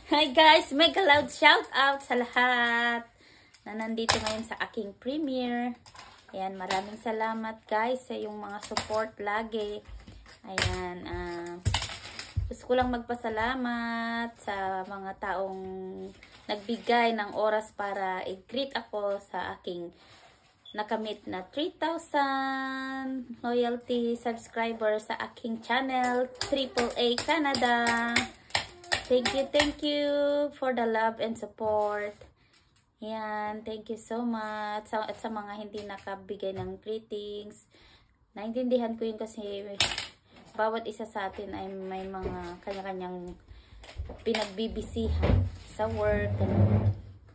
Hi guys, mega loud shout out sa lahat na nandito ngayon sa aking premiere. Ayan, maraming salamat guys sa yung mga support lagi. Ayan, gusto ko lang magpasalamat sa mga taong nagbigay ng oras para i-greet ako sa aking nakamit na 3,000 loyalty subscribers sa aking channel, AAA Canada. Thank you for the love and support. Yan, thank you so much. At sa mga hindi nakabigay ng greetings, naintindihan ko yun kasi bawat isa sa atin ay may mga kanya-kanyang pinagbibisihan sa work.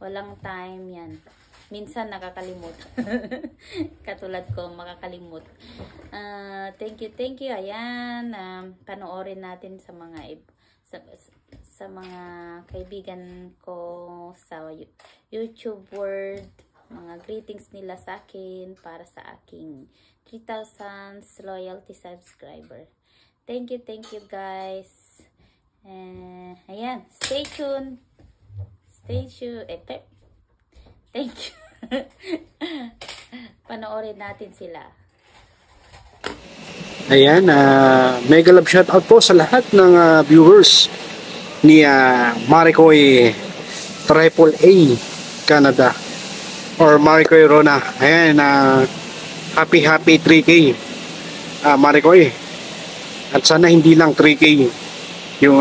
Walang time yan. Minsan nakakalimot. Katulad ko, makakalimot. Thank you. Ayan, panoorin natin sa mga sa mga kaibigan ko sa YouTube world, mga greetings nila sa akin para sa aking 3,000 loyalty subscriber. Thank you guys. Ayan, stay tuned. Thank you. Panoorin natin sila. Ayan, mega love shoutout po sa lahat ng viewers ni Maricoy AAA Canada or Maricoy Rona. Ayan, happy 3K Maricoy. At sana hindi lang 3K yung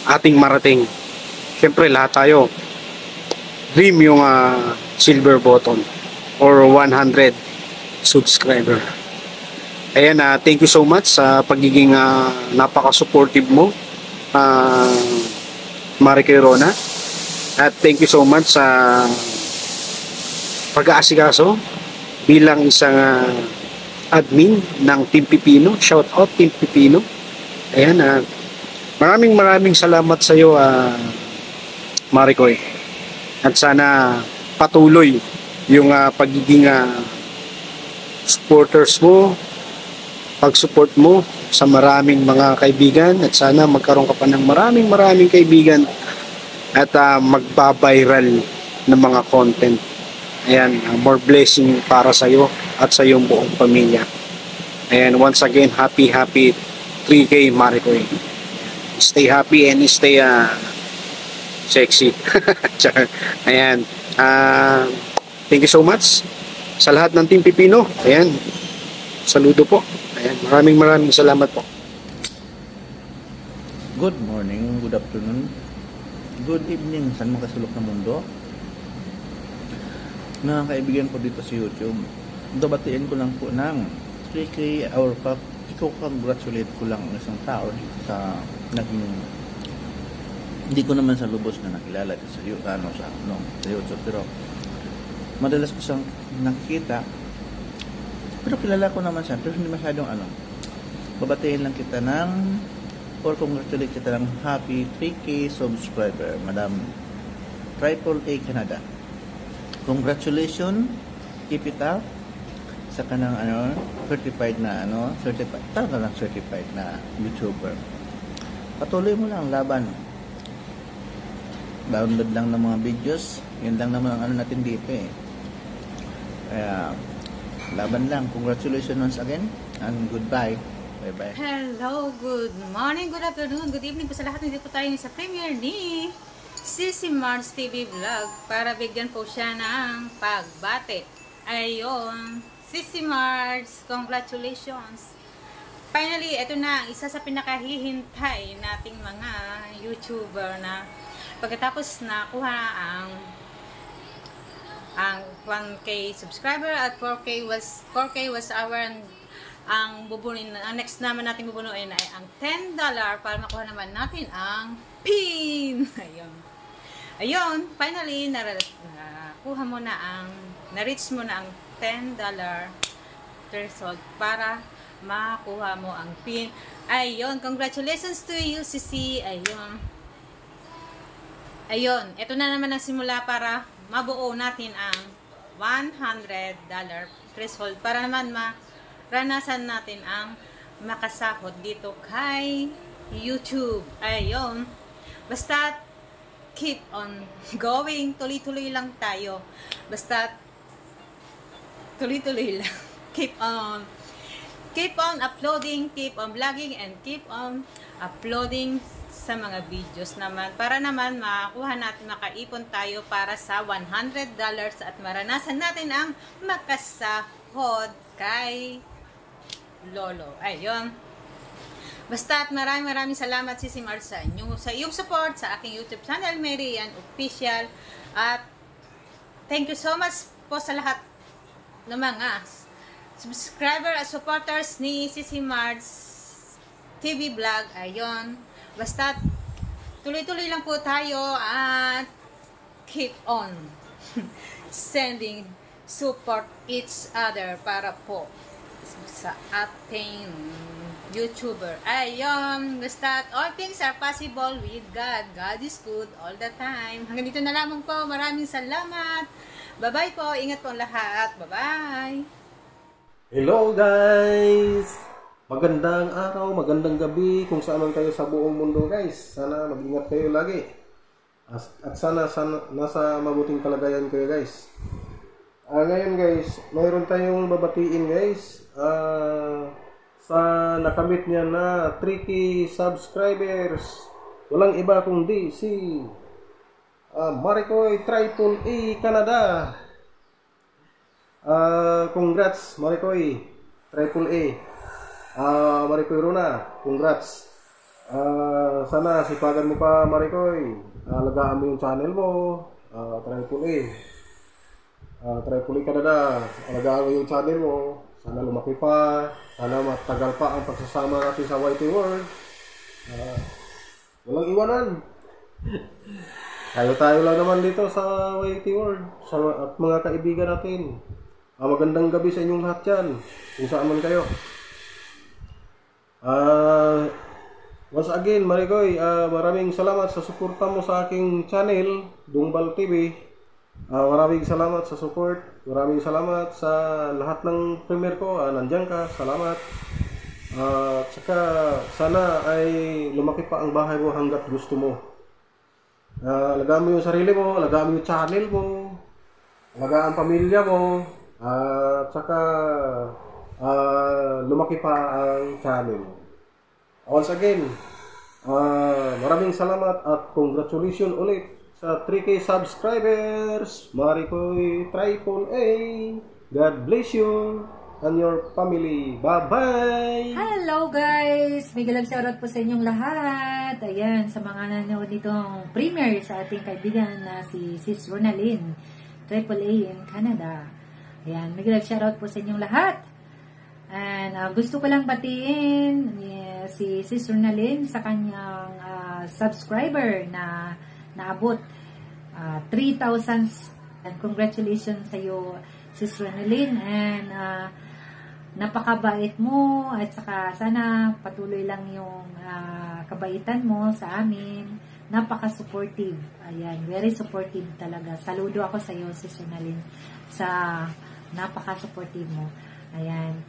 ating marating. Siyempre lahat tayo dream yung silver button or 100 subscriber. Ayan, thank you so much sa pagiging napaka-supportive mo, Maricoy Rona. At thank you so much sa pag-aasikaso bilang isang admin ng Team Pipino. Shout out Team Pipino. Ayan, maraming salamat sa iyo, Maricoy. At sana patuloy yung pagiging supporters mo, pag-support mo sa maraming mga kaibigan, at sana magkaroon ka pa ng maraming kaibigan at magba-viral ng mga content. Ayan, more blessing para sa iyo at sa iyong buong pamilya. Ayan, once again, happy 3K Maricoy. Stay happy and stay sexy. Ayan, thank you so much sa lahat ng Team Pipino. Ayan, saludo po. Ayan, maraming salamat po. Good morning, good afternoon, good evening, saan mo kasulok ng mundo. Mga kaibigan ko dito sa YouTube, babatiin ko lang po ng 3K or congratulate ko lang isang tao sa naging, hindi ko naman sa lubos na nakilala sa YouTube, pero madalas ko siyang nakikita, pero kilala ko naman siya, pero hindi masyadong babatiin lang kita or congratulate kita ng happy 3K subscriber, Madam AAA Canada. Congratulations, keep it up sa kanang certified na certified na YouTuber. Patuloy mo lang laban. Download lang ng mga videos, yun lang naman ang natin dito eh. Kaya laban lang. Congratulations once again and goodbye. Bye-bye. Hello, good morning, good afternoon, good evening po sa lahat. Nandito po tayo sa premiere ni Sissy Mars TV Vlog para bigyan po siya ng pagbate. Ayun, Sissy Mars, congratulations. Finally, ito na isa sa pinakahihintay nating mga YouTuber na pagkatapos nakuha ang 1K subscriber at 4K was ang next naman natin bubunuin ay ang $10 para makuha naman natin ang pin. Ayun, finally nakuha mo na na-reach mo na ang $10 threshold para makuha mo ang pin. Ayun, congratulations to you, Sissy. Ayun, ito na naman ang simula para mabuo natin ang $100 threshold para naman maranasan natin ang makasahod dito kay YouTube. Ayun. Basta keep on going. Tuloy-tuloy lang tayo. Basta tuloy-tuloy lang. Keep on uploading, keep on vlogging, and keep on uploading sa mga videos naman. Para naman makakuha natin, makaipon tayo para sa $100 at maranasan natin ang makasahod kay Lolo. Ayun. Basta at maraming salamat Sisi Mar sa iyong support sa aking YouTube channel, Mary Ann Official. At thank you so much po sa lahat ng mga subscriber at supporters ni Sisi Mar's TV vlog. Ayun. Basta tuloy-tuloy lang po tayo at keep on sending support each other para po sa ating YouTuber. Ayun. Basta all things are possible with God. God is good all the time. Hanggang dito na lamang po. Maraming salamat. Bye-bye po. Ingat po lahat. Bye-bye. Hello guys! Magandang araw, magandang gabi kung saan man kayo sa buong mundo guys. Sana mag-ingat kayo lagi. At sana nasa mabuting kalagayan kayo guys. Ngayon guys, mayroon tayong babatiin guys. Sa nakamit niya na 3K subscribers. Walang iba kundi si Maricoy Triple A Canada. Congrats Maricoy Triple A. Maricoy Runa, congrats. Sana sipagan mo pa Maricoy. Alagaan mo yung channel mo. Triple A. Triple A Canada, alagaan mo yung channel mo. Sana lumaki pa. Sana matagal pa ang pagsasama natin sa YT World. Walang iwanan. Tayo lang naman dito sa YT World. At mga kaibigan natin. Magandang gabi sa inyong lahat yan. Kung saan man kayo. Once again, Maricoy, maraming salamat sa suporta mo sa aking channel, Dungbal TV. Maraming salamat sa support. Maraming salamat sa lahat ng premiere ko. Nandiyan ka. Salamat. Tsaka sana ay lumaki pa ang bahay mo hanggat gusto mo. Alagaan mo yung sarili mo. Alagaan mo yung channel mo. Alagaan ang pamilya mo. Tsaka lumaki pa ang channel. Once again, maraming salamat at congratulations ulit sa 3K subscribers, Maricoy Triple A. God bless you and your family. Bye-bye! Hello guys! May galang shoutout po sa inyong lahat. Ayan, sa mga nanonood ditong premiere sa ating kaibigan na si Sis Ronalyn Triple A in Canada. Ayan, may galang shoutout po sa inyong lahat. And gusto ko lang batiin si Sis Ronalyn sa kanyang subscriber na naabot 3,000. And congratulations sa iyo, Sis Ronalyn. And napakabait mo at saka sana patuloy lang yung kabaitan mo sa amin. Napaka-supportive. Ayan, very supportive talaga. Saludo ako sa iyo, Sis Ronalyn, sa napaka-supportive mo. Ayan.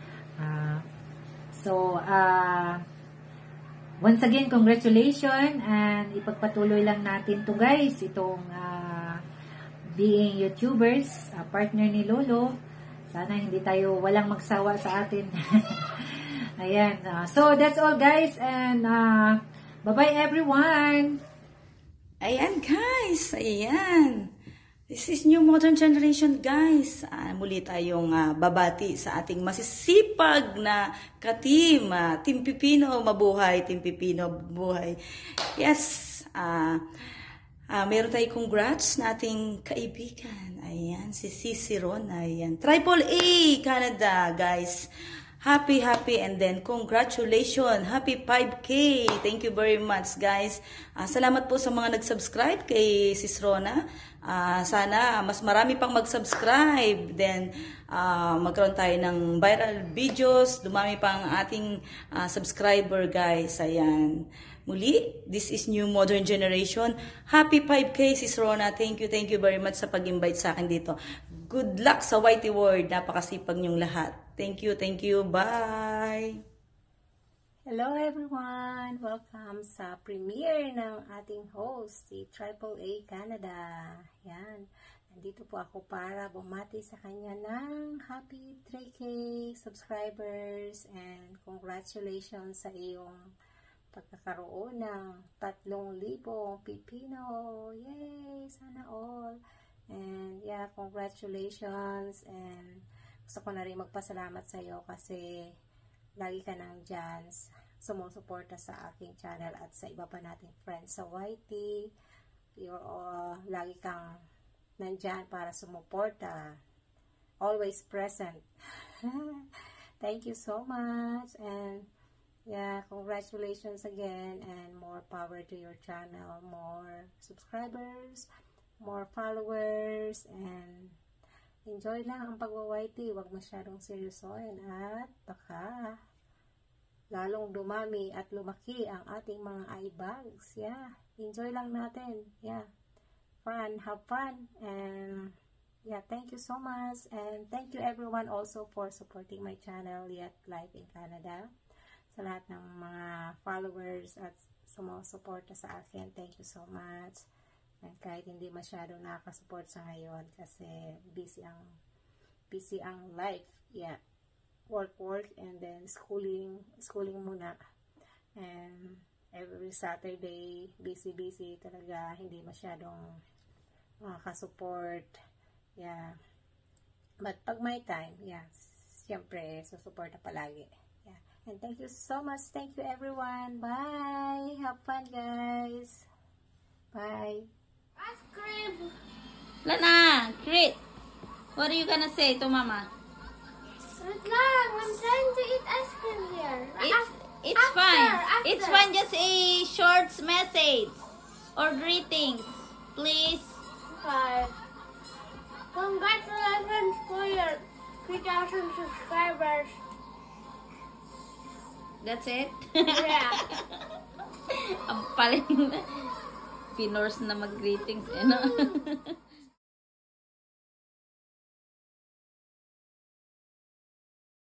Once again, congratulations and ipagpatuloy lang natin to guys, itong being YouTubers, partner ni Lolo. Sana hindi tayo walang magsawa sa atin. Ayan. So, that's all guys and bye-bye everyone! Ayan guys, ayan. This is new modern generation guys. Muli tayong babati sa ating masisipag na ka-team. Team Pipino, mabuhay. Team Pipino, mabuhay. Yes, meron tayong congrats na ating kaibigan. Ayan, si Sisi Ron. Ayan, Triple A Canada guys. Happy and then congratulations. Happy 5K. Thank you very much guys. Salamat po sa mga nag-subscribe kay Sis Rona. Sana mas marami pang mag-subscribe. Then magkaroon tayo ng viral videos. Dumami pa ang ating subscriber guys. Ayan. Muli, this is new modern generation. Happy 5K Sis Rona. Thank you very much sa pag-invite sa akin dito. Good luck sa YT World. Napakasipag niyong lahat. Thank you. Bye! Hello everyone! Welcome sa premiere ng ating host, si AAA Canada. Yan. Nandito po ako para bumati sa kanya ng happy 3K subscribers and congratulations sa iyong pagkakaroon ng 3,000 pipino. Yay! Sana all! And yeah, congratulations, and gusto ko na rin magpasalamat sa iyo kasi lagi ka nang dyan sumusuporta sa aking channel at sa iba pa nating friends sa YT. Lagi kang nandyan para sumuporta. Always present. Thank you so much. And yeah, congratulations again and more power to your channel. More subscribers, more followers, and enjoy lang ang pagwa-YT. Huwag masyadong seryosohin at baka lalong dumami at lumaki ang ating mga eye bags. Yeah, enjoy lang natin. Yeah, fun, have fun. And yeah, thank you so much. And thank you everyone also for supporting my channel, Yet Life in Canada. Sa lahat ng mga followers at sumusuporta sa akin, thank you so much. And kahit hindi masyado nakaka-support sa ngayon kasi busy ang life. Yeah. Work, and then schooling muna. And every Saturday, busy talaga. Hindi masyadong makaka-support. Yeah. But pag may time, yeah, siyempre, susuporta palagi. Yeah. And thank you so much. Thank you everyone. Bye! Have fun, guys! Bye! Ice cream. Lana, great. What are you gonna say to Mama? Wait lang, I'm trying to eat ice cream here. It's fine. It's fine. Just a short message or greetings, please. Okay. Congratulations for your 3,000 subscribers. That's it. Yeah. Ang paling Pinors na mag-greetings, eh, no?